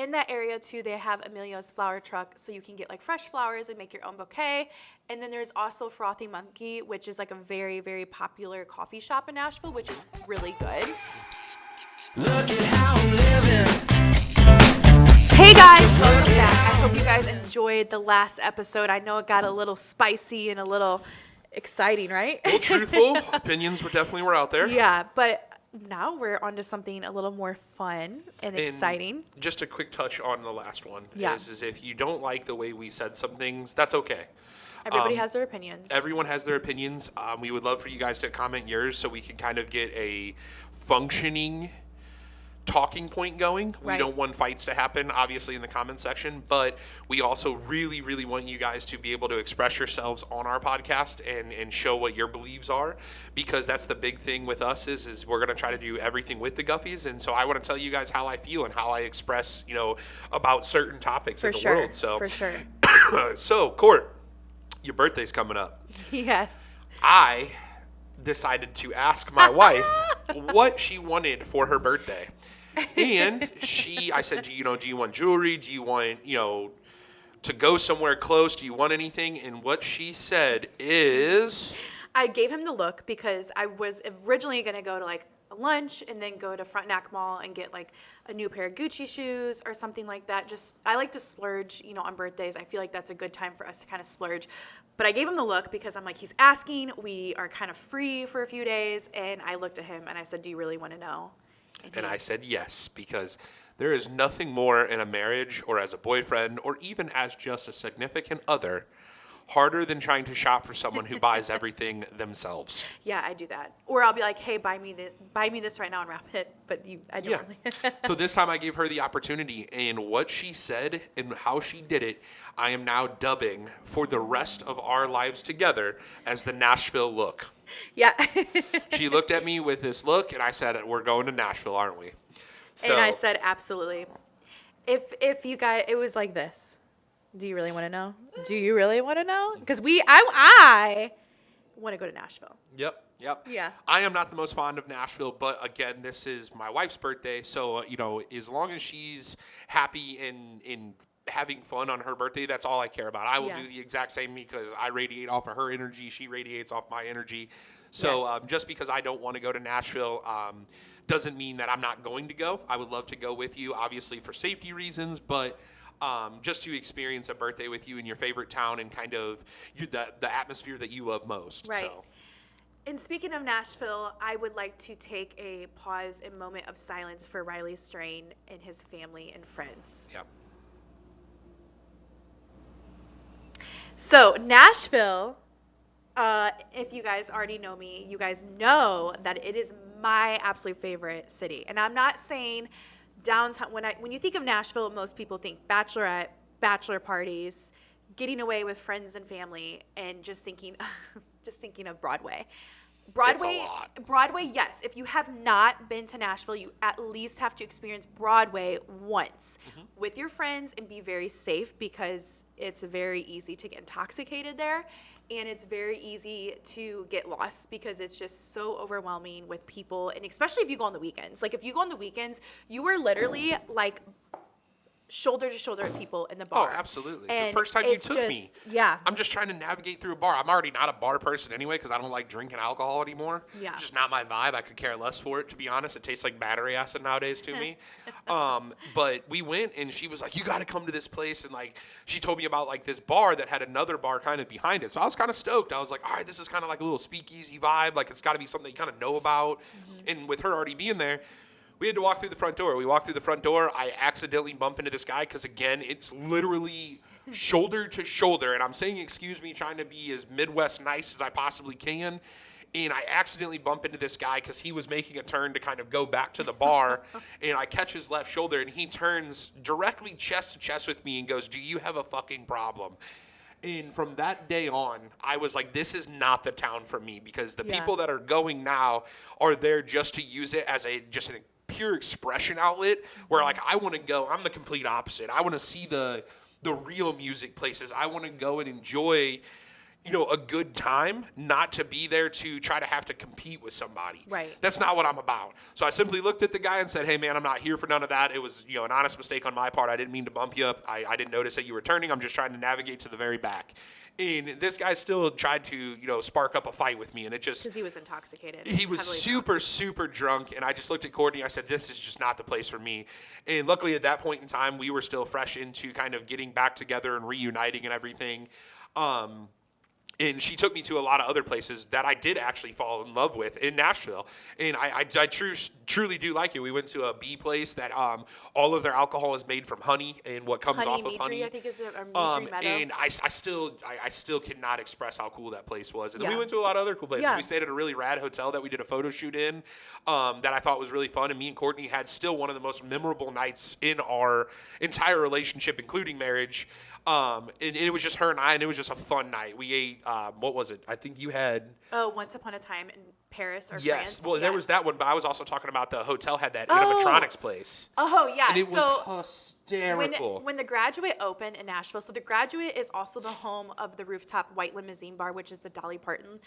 in that area too, they have Emilio's flower truck, so you can get like fresh flowers and make your own bouquet. And then there's also Frothy Monkey, which is like a very, very popular coffee shop in Nashville, which is really good. Look at how I'm living. Hey guys, welcome back. I hope you guys enjoyed the last episode. I know it got a little spicy and a little exciting, right? Well, truthful. Opinions were out there. Yeah, but now we're on to something a little more fun and exciting. Just a quick touch on the last one Yeah. is if you don't like the way we said some things, that's okay. Everybody has their opinions. Everyone has their opinions. We would love for you guys to comment yours so we can kind of get a functioning talking point going. Right. We don't want fights to happen, obviously, in the comment section, but we also really, really want you guys to be able to express yourselves on our podcast and show what your beliefs are, because that's the big thing with us is we're going to try to do everything with the Guffies, and so I want to tell you guys how I feel and how I express, about certain topics in the world. So, For sure. So, Court, your birthday's coming up. Yes. I decided to ask my wife what she wanted for her birthday. And I said, do you want jewelry? Do you want, to go somewhere close? Do you want anything? And what she said is... I gave him the look because I was originally going to go to like a lunch and then go to Frontenac Mall and get like a new pair of Gucci shoes or something like that. I like to splurge, on birthdays. I feel like that's a good time for us to kind of splurge. But I gave him the look because I'm like, he's asking. We are kind of free for a few days. And I looked at him and I said, do you really want to know? And I said yes, because there is nothing more in a marriage or as a boyfriend or even as just a significant other harder than trying to shop for someone who buys everything themselves. Yeah, I do that. Or I'll be like, hey, buy me this right now and wrap it. But I don't really. So this time I gave her the opportunity, and what she said and how she did it, I am now dubbing for the rest of our lives together as the Nashville look. Yeah. She looked at me with this look, and I said, we're going to Nashville, aren't we? So, and I said, absolutely. If you guys, it was like this. Do you really want to know? Do you really want to know? Because I want to go to Nashville. Yep. Yeah. I am not the most fond of Nashville, but again, this is my wife's birthday, so as long as she's happy and having fun on her birthday, that's all I care about. I will do the exact same because I radiate off of her energy, she radiates off my energy. So Yes. Just because I don't want to go to Nashville doesn't mean that I'm not going to go. I would love to go with you, obviously for safety reasons, but just to experience a birthday with you in your favorite town and kind of the atmosphere that you love most. Right. So. And speaking of Nashville, I would like to take a pause and moment of silence for Riley Strain and his family and friends. Yep. So Nashville, if you guys already know me, you guys know that it is my absolute favorite city. And I'm not saying downtown. When you think of Nashville, most people think bachelorette, bachelor parties, getting away with friends and family, and just thinking of Broadway. It's a lot. Broadway, yes. If you have not been to Nashville, you at least have to experience Broadway once with your friends and be very safe, because it's very easy to get intoxicated there, and it's very easy to get lost because it's just so overwhelming with people, and especially if you go on the weekends. Like if you go on the weekends, you are literally like shoulder to shoulder with people in the bar. Oh, absolutely. And the first time you took me, yeah. I'm just trying to navigate through a bar. I'm already not a bar person anyway because I don't like drinking alcohol anymore. Yeah. It's just not my vibe. I could care less for it, to be honest. It tastes like battery acid nowadays to me. But we went, and she was like, you got to come to this place. And, like, she told me about, like, this bar that had another bar kind of behind it. So I was kind of stoked. I was like, all right, this is kind of like a little speakeasy vibe. Like, it's got to be something you kind of know about. And with her already being there, we had to walk through the front door. We walked through the front door. I accidentally bump into this guy because, again, it's literally shoulder to shoulder. And I'm saying excuse me, trying to be as Midwest nice as I possibly can. And I accidentally bump into this guy because he was making a turn to kind of go back to the bar. And I catch his left shoulder, and he turns directly chest to chest with me and goes, do you have a fucking problem? And from that day on, I was like, this is not the town for me, because the people that are going now are there just to use it as a pure expression outlet, where like I want to go. I'm the complete opposite. I want to see the real music places. I want to go and enjoy a good time, not to be there to try to have to compete with somebody. Right. That's not what I'm about. So I simply looked at the guy and said, hey, man, I'm not here for none of that. It was, an honest mistake on my part. I didn't mean to bump you up. I didn't notice that you were turning. I'm just trying to navigate to the very back. And this guy still tried to, spark up a fight with me. And it just... Because he was intoxicated. He was super, super drunk. And I just looked at Courtney. I said, this is just not the place for me. And luckily at that point in time, we were still fresh into kind of getting back together and reuniting and everything. And she took me to a lot of other places that I did actually fall in love with in Nashville. And I truly do like it. We went to a bee place that all of their alcohol is made from honey and what comes off of honey. I think is a Meadry Meadow. And I still cannot express how cool that place was. And then we Yeah. went to a lot of other cool places. Yeah. We stayed at a really rad hotel that we did a photo shoot in that I thought was really fun. And me and Courtney had still one of the most memorable nights in our entire relationship, including marriage. And it was just her and I, and it was just a fun night. We ate, what was it? I think you had... Oh, Once Upon a Time in Paris or France. Yes. Well, there was that one, but I was also talking about the hotel had that Oh. animatronics place. Oh, yeah. And it so was hysterical. when the Graduate opened in Nashville, so the Graduate is also the home of the rooftop White Limousine Bar, which is the Dolly Parton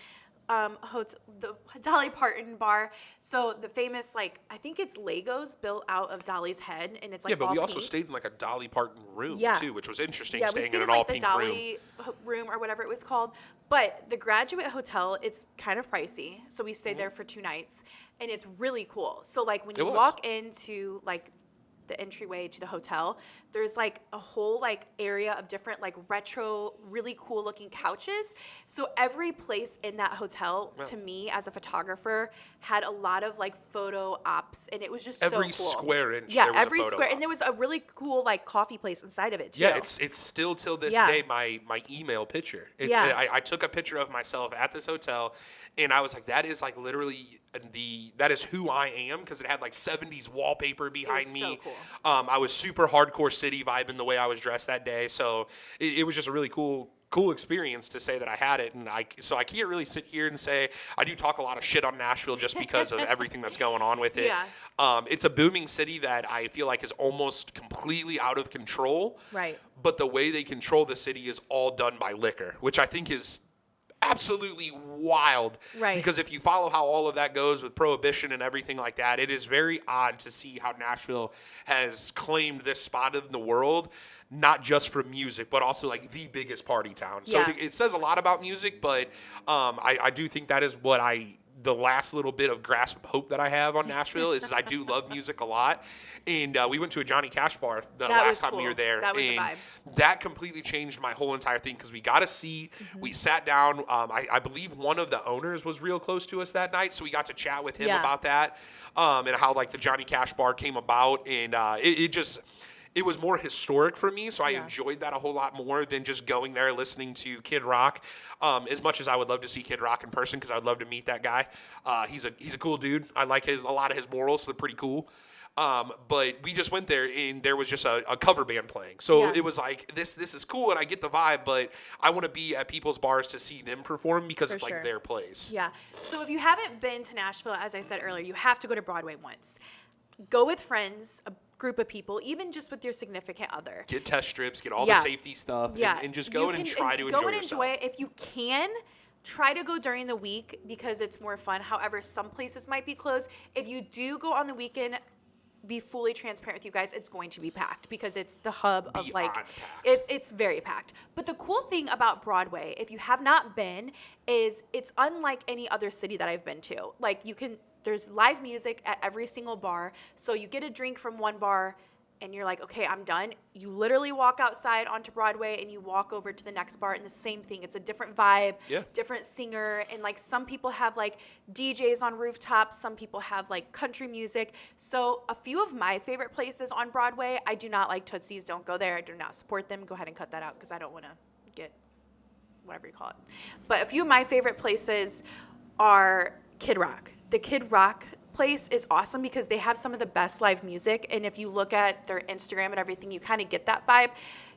the Dolly Parton bar. So the famous, I think it's Legos built out of Dolly's head, and it's yeah, but all we also pink. stayed in a Dolly Parton room too, which was interesting. Yeah, we staying stayed in in an all the pink Dolly room or whatever it was called. But the Graduate Hotel, it's kind of pricey, so we stayed there for 2 nights, and it's really cool. So when you walk into the entryway to the hotel, there's a whole area of different retro, really cool looking couches. So every place in that hotel, to me as a photographer, had a lot of photo ops, and it was just every so cool. Square inch. Yeah, there was every a photo square, op. and there was a really cool coffee place inside of it too. Yeah, it's still till this day my email picture. I took a picture of myself at this hotel, and I was like, that is literally that is who I am, because it had 70s wallpaper behind me. So cool. I was super hardcore city vibing the way I was dressed that day, so it was just a really cool experience to say that I had it. And I can't really sit here and say I do talk a lot of shit on Nashville just because of everything that's going on with it. Yeah. It's a booming city that I feel is almost completely out of control. Right. But the way they control the city is all done by liquor, which I think is absolutely wild. Right. Because if you follow how all of that goes with prohibition and everything like that, it is very odd to see how Nashville has claimed this spot in the world, not just for music, but also the biggest party town. So Yeah. it says a lot about music, but I do think that is what the last little bit of grasp of hope that I have on Nashville is I do love music a lot. And we went to a Johnny Cash bar the last time we were there. That was and a vibe. that completely changed my whole entire thing, because we got a seat, we sat down. I believe one of the owners was real close to us that night, so we got to chat with him about that, and how the Johnny Cash bar came about. And it was more historic for me, so I enjoyed that a whole lot more than just going there listening to Kid Rock. As much as I would love to see Kid Rock in person, because I'd love to meet that guy. He's a cool dude. I like a lot of his morals, so they're pretty cool. But we just went there, and there was just a cover band playing. So it was this is cool, and I get the vibe, but I want to be at people's bars to see them perform, because it's their place. Yeah. So if you haven't been to Nashville, as I said earlier, you have to go to Broadway once. Go with friends, a group of people, even just with your significant other. Get test strips, get all the safety stuff, and just go and try to enjoy yourself. Go and enjoy it. If you can, try to go during the week, because it's more fun. However, some places might be closed. If you do go on the weekend, be fully transparent with you guys, it's going to be packed, because it's the hub of packed. it's very packed. But the cool thing about Broadway, if you have not been, is it's unlike any other city that I've been to. There's live music at every single bar. So you get a drink from one bar and you're like, okay, I'm done. You literally walk outside onto Broadway and you walk over to the next bar, and the same thing. It's a different vibe, different singer. And some people have DJs on rooftops. Some people have country music. So a few of my favorite places on Broadway, I do not like Tootsie's. Don't go there. I do not support them. Go ahead and cut that out, because I don't want to get whatever you call it. But a few of my favorite places are Kid Rock. The Kid Rock place is awesome because they have some of the best live music. And if you look at their Instagram and everything, you kind of get that vibe.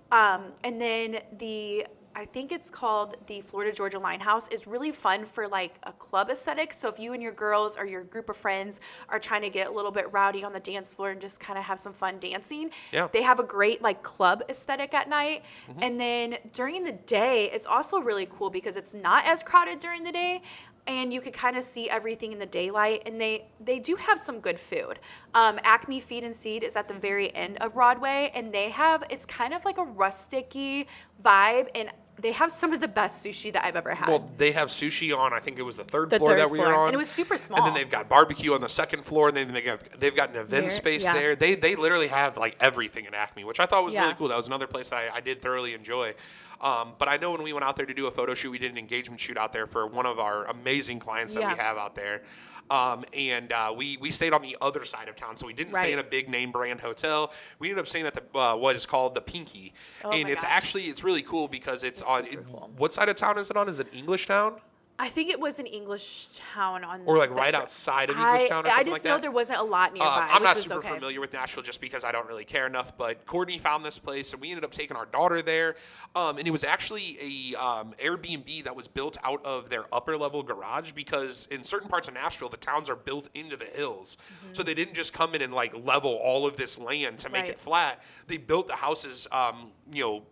And then the I think it's called the Florida Georgia Line House, is really fun for like a club aesthetic. So if you and your girls or your group of friends are trying to get a little bit rowdy on the dance floor and just kind of have some fun dancing, they have a great like club aesthetic at night. And then during the day, it's also really cool because it's not as crowded during the day. And you could kind of see everything in the daylight, and they do have some good food. Acme Feed and Seed is at the very end of Broadway, and it's kind of like a rustic-y vibe, and they have some of the best sushi that I've ever had. Well, they have sushi on, I think it was the third floor that we were on. And it was super small. And then they've got barbecue on the second floor, and then they've got an event space there. They literally have like everything in Acme, which I thought was really cool. That was another place I did thoroughly enjoy. But I know when we went out there to do a photo shoot, we did an engagement shoot out there for one of our amazing clients that we have out there. And we stayed on the other side of town, so we didn't stay in a big name brand hotel. We ended up staying at the what is called the Pinky, and it's really cool because it's on. Cool. What side of town is it on? Is it English Town? I think it was an English town on, or like right outside of English Town, or something like that. I just know there wasn't a lot nearby. I'm not super familiar with Nashville just because I don't really care enough. But Courtney found this place, and we ended up taking our daughter there. And it was actually a Airbnb that was built out of their upper level garage, because in certain parts of Nashville, the towns are built into the hills, so they didn't just come in and like level all of this land to make it flat. They built the houses,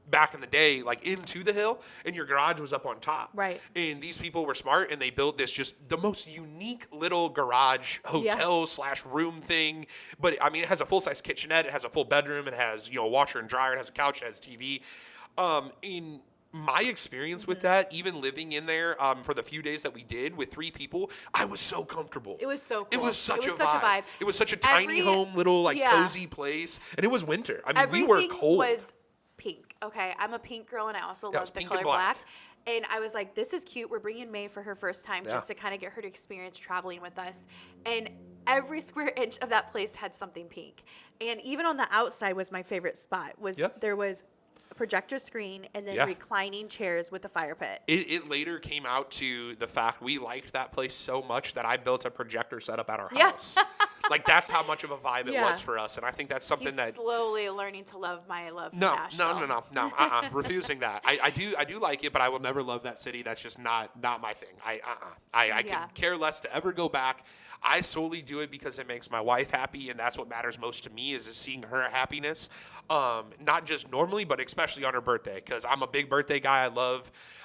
back in the day, like into the hill, and your garage was up on top. Right. And these people were smart, and they built this just the most unique little garage hotel / room thing. But I mean, it has a full size kitchenette, it has a full bedroom, it has a washer and dryer, it has a couch, it has TV. In my experience with that, even living in there for the few days that we did with 3 people, I was so comfortable. It was so cool. It was such a vibe. It was such a tiny home, little cozy place, and it was winter. I mean, we were cold. Everything was pink. Okay, I'm a pink girl, and I also love the color black. And I was like, this is cute. We're bringing May for her first time just to kind of get her to experience traveling with us. And every square inch of that place had something pink. And even on the outside was my favorite spot. There was a projector screen and then reclining chairs with a fire pit. It later came out to the fact we liked that place so much that I built a projector setup at our house. Like, that's how much of a vibe it was for us. And I think that's something He's slowly learning to love my love for Nashville. No. Refusing that. I do like it, but I will never love that city. That's just not my thing. I could care less to ever go back. I solely do it because it makes my wife happy, and that's what matters most to me is seeing her happiness. Not just normally, but especially on her birthday, because I'm a big birthday guy.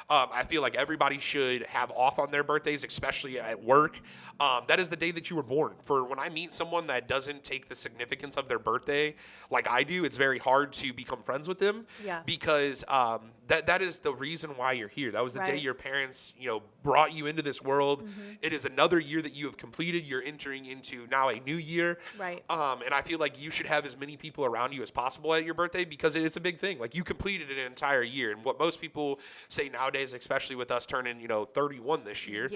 I feel like everybody should have off on their birthdays, especially at work. That is the day that you were born. For when I meet someone that doesn't take the significance of their birthday like I do, it's very hard to become friends with them. Because that is the reason why you're here. That was the day your parents, brought you into this world. It is another year that you have completed. You're entering into now a new year. And I feel like you should have as many people around you as possible at your birthday, because it's a big thing. Like, you completed an entire year. And what most people say nowadays, especially with us turning, 31 this year,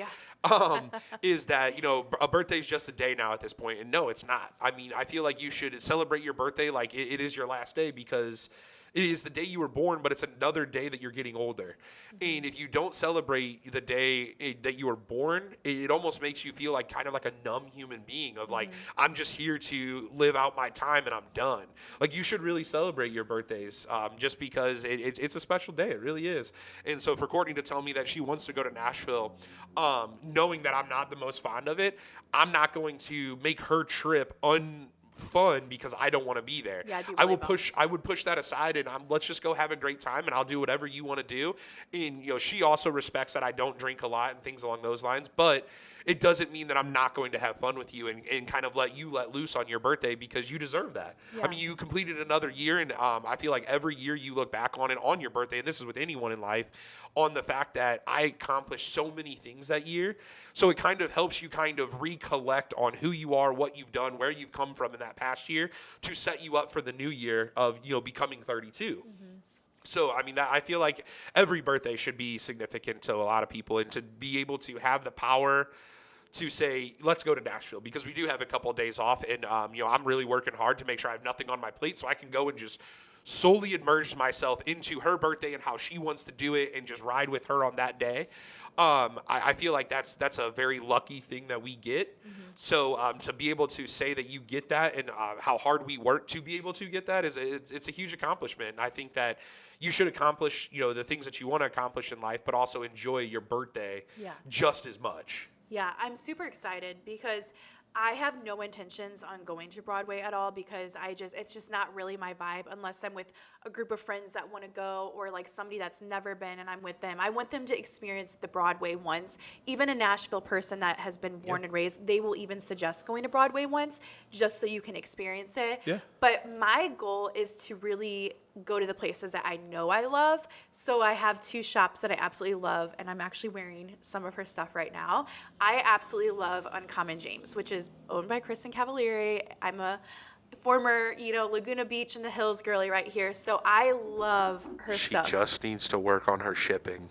is that, a birthday is just a day now at this point. And no, it's not. I mean, I feel like you should celebrate your birthday like it is your last day, because it is the day you were born, but it's another day that you're getting older. And if you don't celebrate the day that you were born, it almost makes you feel like kind of like a numb human being of like, I'm just here to live out my time and I'm done. Like, you should really celebrate your birthdays just because it's a special day. It really is. And so for Courtney to tell me that she wants to go to Nashville, knowing that I'm not the most fond of it, I'm not going to make her trip fun because I don't want to be there. I would push that aside, and let's just go have a great time, and I'll do whatever you want to do. And she also respects that I don't drink a lot and things along those lines, but it doesn't mean that I'm not going to have fun with you and kind of let loose on your birthday, because you deserve that. I mean, you completed another year, and I feel like every year you look back on it on your birthday, and this is with anyone in life, on the fact that I accomplished so many things that year. So it kind of helps you kind of recollect on who you are, what you've done, where you've come from in that past year, to set you up for the new year of, becoming 32. So, I mean, I feel like every birthday should be significant to a lot of people, and to be able to have the power to say, let's go to Nashville, because we do have a couple of days off, and I'm really working hard to make sure I have nothing on my plate so I can go and just solely immerse myself into her birthday and how she wants to do it and just ride with her on that day. I feel like that's a very lucky thing that we get. So to be able to say that you get that and how hard we work to be able to get that it's a huge accomplishment. And I think that you should accomplish, the things that you want to accomplish in life, but also enjoy your birthday just as much. Yeah, I'm super excited because I have no intentions on going to Broadway at all because it's just not really my vibe unless I'm with a group of friends that want to go or like somebody that's never been and I'm with them. I want them to experience the Broadway once. Even a Nashville person that has been born and raised, they will even suggest going to Broadway once just so you can experience it. Yeah. But my goal is to really go to the places that I know I love. So I have 2 shops that I absolutely love, and I'm actually wearing some of her stuff right now. I absolutely love Uncommon James, which is owned by Kristen Cavalieri. I'm a former, Laguna Beach and the Hills girly right here. So I love her stuff. She just needs to work on her shipping.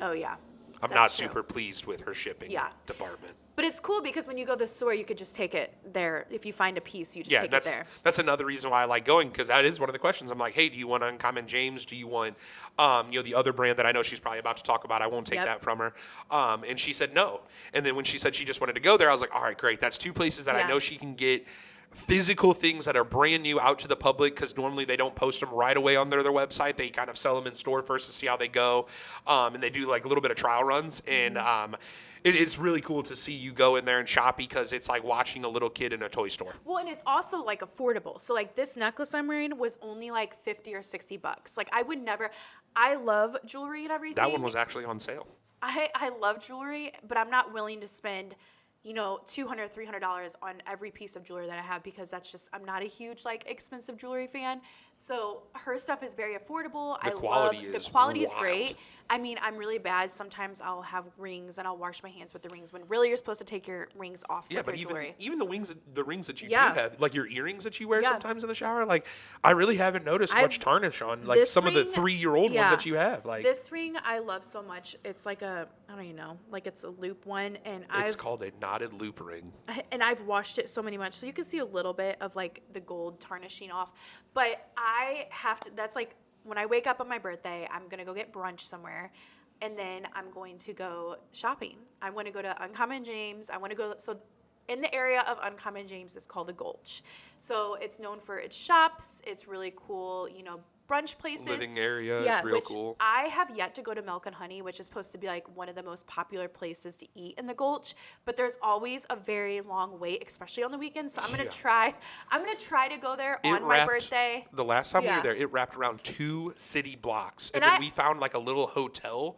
Oh, yeah. I'm not super pleased with her shipping department. But it's cool because when you go to the store, you could just take it there. If you find a piece, you just take it there. That's another reason why I like going, because that is one of the questions. I'm like, hey, do you want Uncommon James? Do you want, the other brand that I know she's probably about to talk about? I won't take that from her. And she said no. And then when she said she just wanted to go there, I was like, all right, great. That's 2 places that I know she can get physical things that are brand new out to the public, because normally they don't post them right away on their website. They kind of sell them in store first to see how they go, and they do like a little bit of trial runs. And it's really cool to see you go in there and shop because it's like watching a little kid in a toy store. Well, and it's also like affordable. So like this necklace I'm wearing was only like $50 or $60. Like I love jewelry and everything. That one was actually on sale. I love jewelry, but I'm not willing to spend $200, $300 on every piece of jewelry that I have because I'm not a huge expensive jewelry fan. So her stuff is very affordable. The quality is great. I mean, I'm really bad. Sometimes I'll have rings and I'll wash my hands with the rings when really you're supposed to take your rings off with your jewelry. Even the rings that you do have, like your earrings that you wear sometimes in the shower, like I really haven't noticed much tarnish on like some of the 3-year-old ones that you have. Like this ring I love so much. It's like I don't even know, like it's a loop one, and it's called a knotted loop ring. And I've washed it so many much, so you can see a little bit of like the gold tarnishing off. But I have to. That's like when I wake up on my birthday, I'm gonna go get brunch somewhere, and then I'm going to go shopping. I want to go to Uncommon James. I want to go in the area of Uncommon James is called the Gulch. So it's known for its shops. It's really cool, brunch places. Living area is real cool. I have yet to go to Milk and Honey, which is supposed to be like one of the most popular places to eat in the Gulch, but there's always a very long wait, especially on the weekends. So I'm gonna try to go there on my birthday. The last time we were there, it wrapped around 2 city blocks, and then we found like a little hotel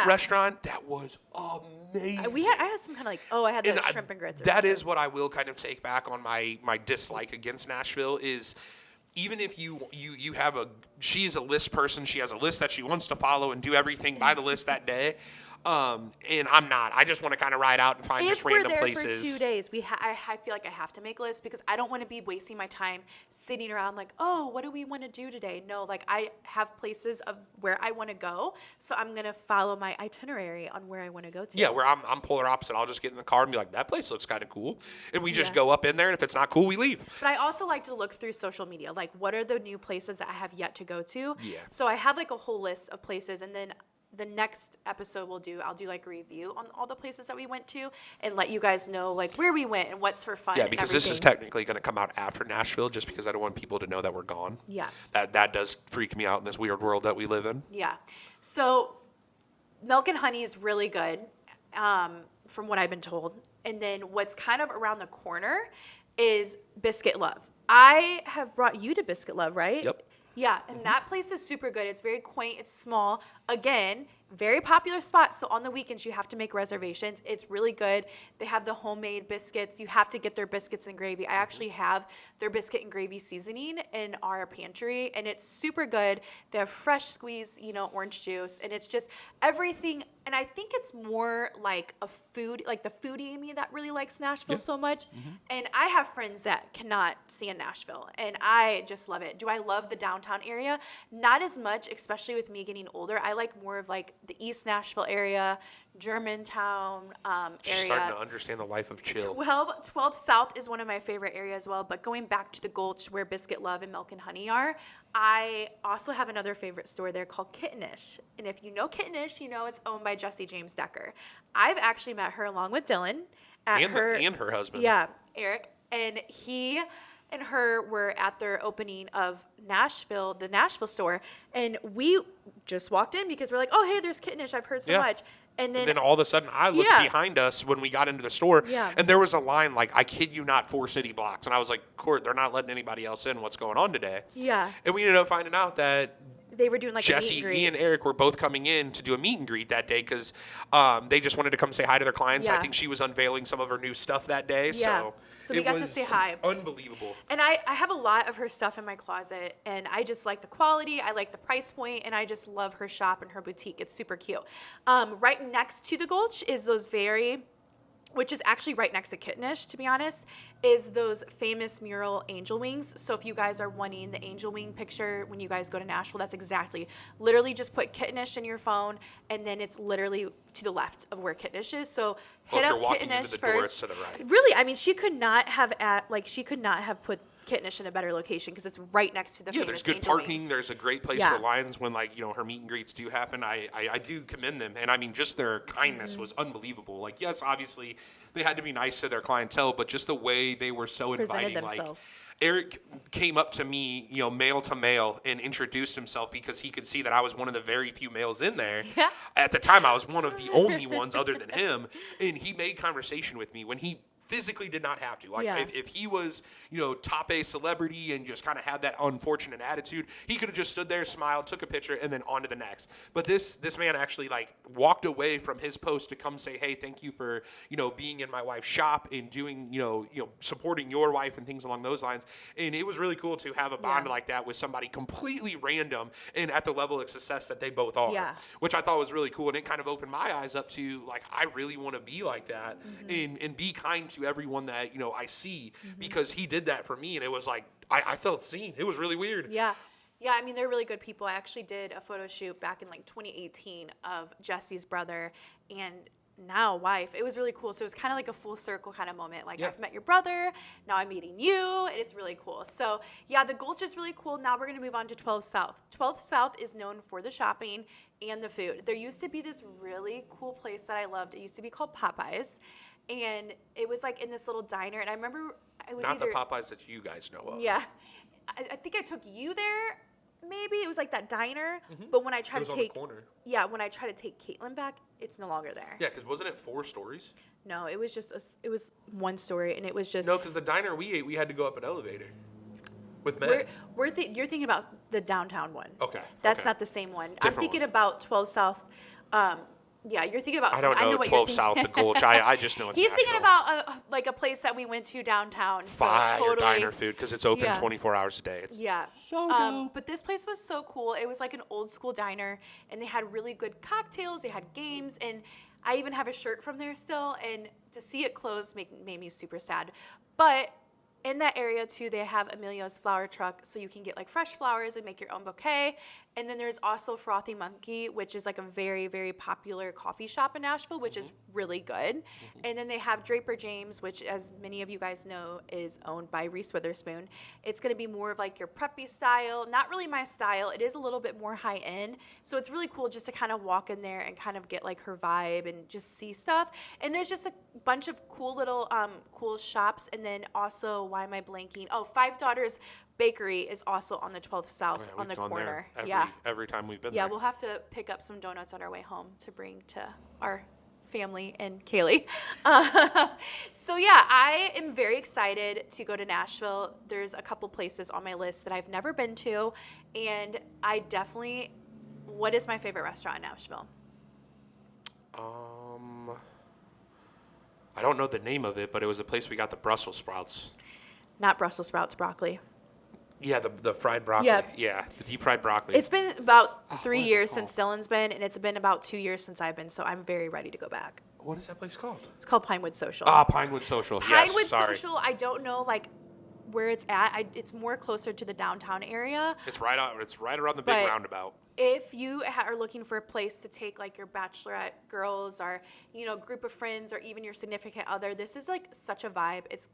restaurant that was amazing. I had some kind of I had the shrimp and grits. That is what I will kind of take back on my dislike against Nashville is. Even if you have she's a list person, she has a list that she wants to follow and do everything by the list that day. And I'm not. I just want to kind of ride out and find just random places. If we're there for 2 days, I feel like I have to make lists because I don't want to be wasting my time sitting around like, oh, what do we want to do today? No, like I have places of where I want to go, so I'm gonna follow my itinerary on where I want to go to. Yeah, where I'm polar opposite. I'll just get in the car and be like, that place looks kind of cool, and we just go up in there, and if it's not cool, we leave. But I also like to look through social media, like what are the new places that I have yet to go to? Yeah. So I have like a whole list of places, and then the next episode I'll do like a review on all the places that we went to and let you guys know like where we went and what's for fun. Yeah, because this is technically going to come out after Nashville just because I don't want people to know that we're gone. Yeah. That does freak me out in this weird world that we live in. Yeah. So Milk and Honey is really good from what I've been told. And then what's kind of around the corner is Biscuit Love. I have brought you to Biscuit Love, right? Yep. Yeah, and that place is super good. It's very quaint. It's small. Again, very popular spot. So on the weekends, you have to make reservations. It's really good. They have the homemade biscuits. You have to get their biscuits and gravy. I actually have their biscuit and gravy seasoning in our pantry, and it's super good. They have fresh squeezed, orange juice, and it's just everything. And I think it's more like a food, like the foodie in me that really likes Nashville so much. Mm-hmm. And I have friends that cannot stand Nashville, and I just love it. Do I love the downtown area? Not as much, especially with me getting older. I like more of like the East Nashville area, Germantown She's area. starting to understand the life of chill. 12th South is one of my favorite areas as well, but going back to the Gulch where Biscuit Love and Milk and Honey are, I also have another favorite store there called Kittenish. And if you know Kittenish, you know it's owned by Jessie James Decker. I've actually met her along with Dylan at And her husband. Yeah, Eric. And he and her were at their opening of Nashville, the Nashville store, and we just walked in because we're like, oh, hey, there's Kittenish. I've heard so Yeah. much. And then all of a sudden, I looked Yeah. behind us when we got into the store, Yeah. and there was a line, like, I kid you not, 4 city blocks. And I was like, Court, they're not letting anybody else in. What's going on today? Yeah. And we ended up finding out that They were doing like a meet Jesse, and greet. me, and Eric were both coming in to do a meet and greet that day because they just wanted to come say hi to their clients. I Yeah. think she was unveiling some of her new stuff that day. Yeah. So we it got to was say hi. Unbelievable. And I have a lot of her stuff in my closet, and I just like the quality, I like the price point, and I just love her shop and her boutique. It's super cute. Right next to the Gulch is which is actually right next to Kittenish, to be honest, is those famous mural angel wings. So if you guys are wanting the angel wing picture when you guys go to Nashville, that's exactly. Literally just put Kittenish in your phone, and then it's literally to the left of where Kittenish is. So Well, hit if up you're walking Kittenish into the door, first. it's to the right. Really, I mean, she could not have put Kittenish in a better location because it's right next to the Yeah, famous there's good angel parking. wings. There's a great place Yeah. for lines when, like, her meet and greets do happen. I do commend them. And, I mean, just their kindness Mm-hmm. was unbelievable. Like, yes, obviously, they had to be nice to their clientele, but just the way they were so Presented inviting. Like, themselves. Eric came up to me, male to male, and introduced himself because he could see that I was one of the very few males in there. Yeah. At the time, I was one of the only ones other than him. And he made conversation with me when he physically did not have to. Like, Yeah. if he was, top A celebrity and just kind of had that unfortunate attitude, he could have just stood there, smiled, took a picture, and then on to the next. But this man actually, like, walked away from his post to come say, hey, thank you for, being in my wife's shop and doing, supporting your wife and things along those lines. And it was really cool to have a bond Yeah. like that with somebody completely random and at the level of success that they both are, Yeah. which I thought was really cool. And it kind of opened my eyes up to, like, I really want to be like that and be kind to everyone that, I see, because he did that for me. And it was like, I felt seen. It was really weird. Yeah. Yeah, I mean, they're really good people. I actually did a photo shoot back in like 2018 of Jesse's brother and now wife. It was really cool. So it was kind of like a full circle kind of moment. Like, Yeah. I've met your brother, now I'm meeting you, and it's really cool. So yeah, the Gulch is really cool. Now we're going to move on to 12th South. 12th South is known for the shopping and the food. There used to be this really cool place that I loved. It used to be called Popeyes. And it was like in this little diner. And I remember I was Not either... the Popeyes that you guys know of. Yeah. I think I took you there. Maybe it was like that diner, but when I tried It was to on the take corner. when I tried to take Caitlin back, it's no longer there. Yeah, because wasn't it 4 stories? No, it was just it was one story, and it was just No, because the diner we ate, we had to go up an elevator with Meg. you're thinking about the downtown one. Okay, that's okay. not the same one. I'm Different thinking one. about 12 South. Yeah, you're thinking about. I don't know, what 12 you're South, thinking. the Gulch. I just know it's He's thinking Nashville. about a place that we went to downtown. Fire so totally. diner food because it's open Yeah. 24 hours a day. It's Yeah. so dope. But this place was so cool. It was like an old school diner, and they had really good cocktails. They had games, and I even have a shirt from there still. And to see it close made me super sad. But in that area too, they have Emilio's flower truck, so you can get like fresh flowers and make your own bouquet. And then there's also Frothy Monkey, which is like a very, very popular coffee shop in Nashville, which is really good. And then they have Draper James, which, as many of you guys know, is owned by Reese Witherspoon. It's going to be more of like your preppy style, not really my style. It is a little bit more high end, so it's really cool just to kind of walk in there and kind of get like her vibe and just see stuff. And there's just a bunch of cool little cool shops. And then also, why am I blanking? Oh, Five Daughters Bakery is also on the 12th South Yeah, on we've the gone corner. there every time we've been Yeah, there. we'll have to pick up some donuts on our way home to bring to our family and Kaylee. So yeah, I am very excited to go to Nashville. There's a couple places on my list that I've never been to, and I definitely. What is my favorite restaurant in Nashville? I don't know the name of it, but it was a place we got the Brussels sprouts. Not Brussels sprouts, broccoli. Yeah, the fried broccoli. Yeah. Yeah, the deep fried broccoli. It's been about 3 what is it years called? since Dylan's been, and it's been about 2 years since I've been, so I'm very ready to go back. What is that place called? It's called Pinewood Social. Ah, Pinewood Social. Pinewood Yes, sorry. Social, I don't know, like, where it's at. It's more closer to the downtown area. It's right out. It's right around the big But roundabout. if you are looking for a place to take like your bachelorette girls or, group of friends or even your significant other, this is like such a vibe. It's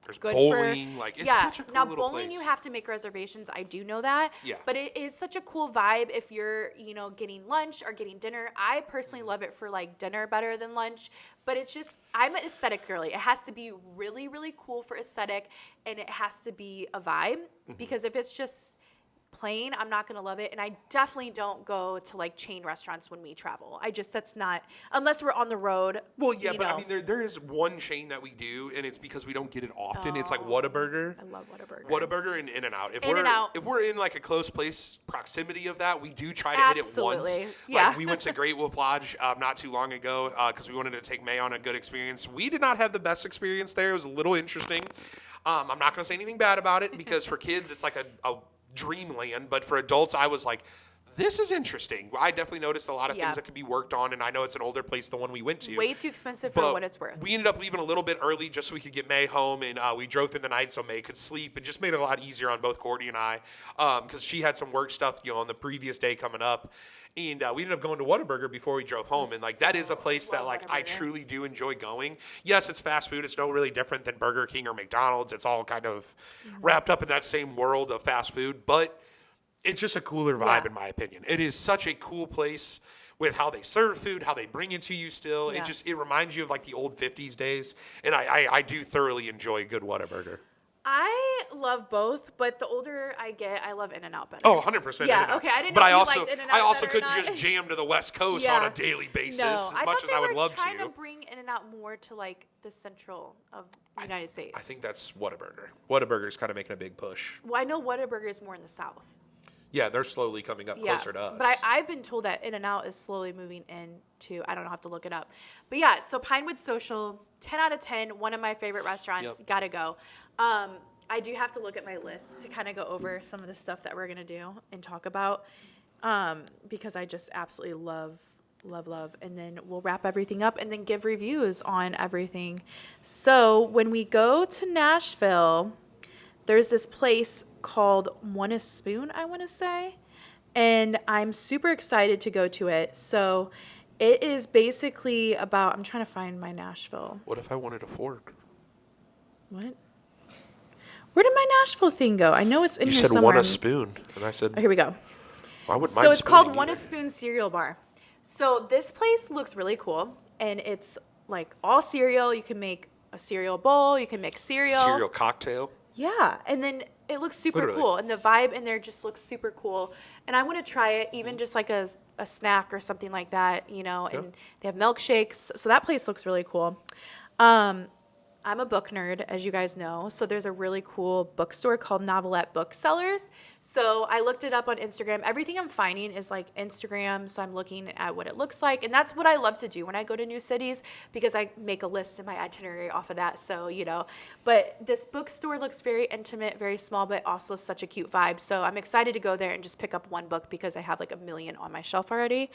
There's good bowling. It's yeah. such a cool Now, little bowling, place. you have to make reservations. I do know that. Yeah. But it is such a cool vibe if you're, getting lunch or getting dinner. I personally love it for like dinner better than lunch. But it's just, I'm an aesthetic girly. It has to be really, really cool for aesthetic. And it has to be a vibe. Because if it's just plain, I'm not going to love it. And I definitely don't go to like chain restaurants when we travel. that's not, unless we're on the road. Well, yeah, but I mean, there is one chain that we do, and it's because we don't get it often. It's like Whataburger. I love Whataburger. Whataburger and In-N-Out. If we're in like a close place proximity of that, we do try to hit it once. Yeah. Like we went to Great Wolf Lodge not too long ago because we wanted to take May on a good experience. We did not have the best experience there. It was a little interesting. I'm not going to say anything bad about it because for kids, it's like a dreamland, but for adults, I was like, this is interesting. I definitely noticed a lot of things that could be worked on, and I know it's an older place, the one we went to. Way too expensive for what it's worth. We ended up leaving a little bit early just so we could get May home, and we drove through the night so May could sleep. It just made it a lot easier on both Courtney and I because she had some work stuff on the previous day coming up. And we ended up going to Whataburger before we drove home. And, that is a place that, I truly do enjoy going. Yes, it's fast food. It's no really different than Burger King or McDonald's. It's all kind of wrapped up in that same world of fast food. But it's just a cooler vibe, in my opinion. It is such a cool place with how they serve food, how they bring it to you still. Yeah. It reminds you of, the old 50s days. And I do thoroughly enjoy a good Whataburger. I love both, but the older I get, I love In-N-Out better. Oh, 100% Yeah, In-N-Out. okay. I didn't but know I if also, you liked In-N-Out I also better or couldn't not. just jam to the West Coast Yeah. on a daily basis No, as much as I would love to. I thought they were trying to bring In-N-Out more to the central of the United States. I think that's Whataburger. Whataburger's kind of making a big push. Well, I know Whataburger is more in the South. Yeah, they're slowly coming up closer to us. But I've been told that In-N-Out is slowly moving into, I don't know, I'll have to look it up. But yeah, so Pinewood Social, 10 out of 10, one of my favorite restaurants. Yep. Gotta go. I do have to look at my list to kind of go over some of the stuff that we're going to do and talk about because I just absolutely love. And then we'll wrap everything up and then give reviews on everything. So when we go to Nashville, there's this place called One a Spoon, I want to say. And I'm super excited to go to it. So it is basically about, I'm trying to find my Nashville. What if I wanted a fork? What? Where did my Nashville thing go? I know it's in You here said somewhere. one a spoon, and I said, Oh, here we go. I wouldn't So mind it's called spooning One a either. Spoon Cereal Bar. So this place looks really cool, and it's all cereal. You can make a cereal bowl. You can make Cereal cocktail. Yeah, and then it looks super Literally. cool, and the vibe in there just looks super cool. And I want to try it, even just like a snack or something like that, And they have milkshakes, so that place looks really cool. I'm a book nerd, as you guys know, so there's a really cool bookstore called Novelette Booksellers. So I looked it up on Instagram. Everything I'm finding is Instagram, so I'm looking at what it looks like, and that's what I love to do when I go to new cities because I make a list in my itinerary off of that. So but this bookstore looks very intimate, very small, but also such a cute vibe. So I'm excited to go there and just pick up one book because I have a million on my shelf already.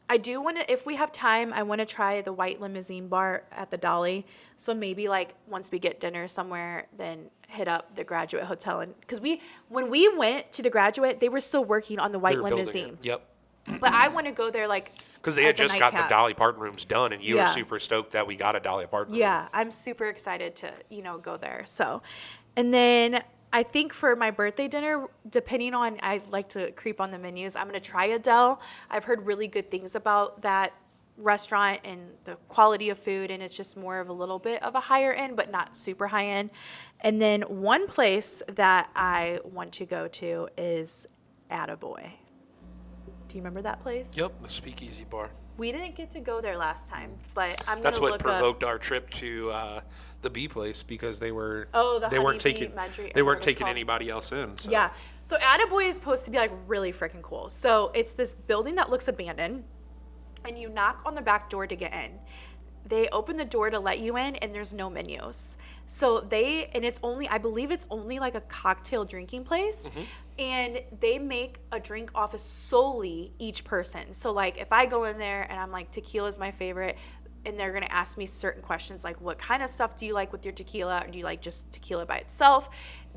I do want to, if we have time, I want to try the White Limousine Bar at the Dolly. So maybe once we get dinner somewhere, then hit up the Graduate Hotel. And because when we went to the Graduate, they were still working on the White They were building Limousine. it. Yep. But I want to go there Because they had as a just got the nightcap. Dolly Parton rooms done, and you were Yeah. super stoked that we got a Dolly Parton room. Yeah, I'm super excited to, go there. So, and then I think for my birthday dinner, depending on, I like to creep on the menus, I'm going to try Adele. I've heard really good things about that restaurant and the quality of food, and it's just more of a little bit of a higher end, but not super high end. And then one place that I want to go to is Attaboy. Do you remember that place? Yep, the Speakeasy Bar. We didn't get to go there last time, but I'm going That's to what look provoked our trip to the B place because they weren't they weren't Honey taking Bee Medri- they or weren't what it's taking called. anybody else in. So. Yeah. So Attaboy is supposed to be really freaking cool. So it's this building that looks abandoned, and you knock on the back door to get in. They open the door to let you in, and there's no menus. So it's only, I believe it's only a cocktail drinking place. Mm-hmm. And they make a drink off of solely each person. So if I go in there and I'm tequila is my favorite, and they're going to ask me certain questions like, what kind of stuff do you like with your tequila? Or do you like just tequila by itself?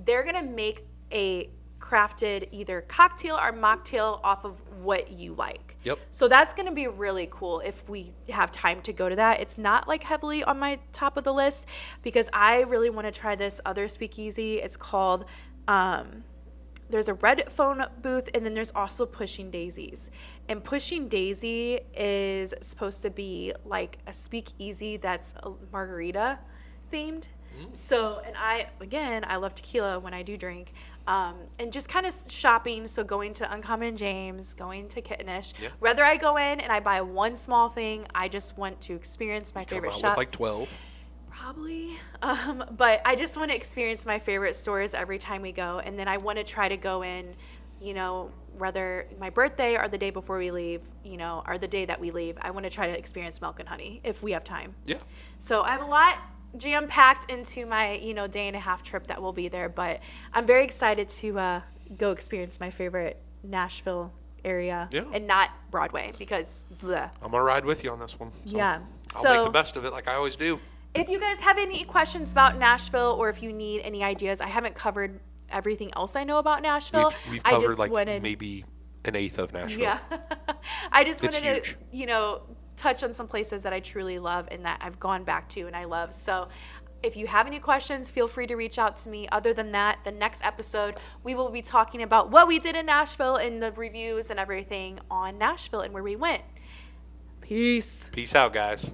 They're going to make a crafted either cocktail or mocktail off of what you like. Yep. So that's going to be really cool if we have time to go to that. It's not like heavily on my top of the list because I really want to try this other speakeasy. It's called, there's a red phone booth, and then there's also Pushing Daisies. And Pushing Daisy is supposed to be like a speakeasy that's a margarita themed. So, and I love tequila when I do drink. And just kind of shopping, so going to Uncommon James, going to Kittenish. Yeah. Whether I go in and I buy one small thing, I just want to experience my favorite Come out shops. with like 12. Probably. But I just want to experience my favorite stores every time we go. And then I want to try to go in, you know, whether my birthday or the day before we leave, you know, or the day that we leave. I want to try to experience Milk and Honey if we have time. Yeah. So I have a lot jam-packed into my, you know, day and a half trip that will be there. But I'm very excited to go experience my favorite Nashville area and not Broadway because bleh. I'm going to ride with you on this one. So Yeah. I'll So make the best of it like I always do. if you guys have any questions about Nashville or if you need any ideas, I haven't covered everything else I know about Nashville. We've I covered just like wanted, maybe an eighth of Nashville. yeah. I just It's wanted huge. to, you know, touch on some places that I truly love and that I've gone back to and I love. So if you have any questions, feel free to reach out to me. Other than that, the next episode, we will be talking about what we did in Nashville and the reviews and everything on Nashville and where we went. Peace. Peace out, guys.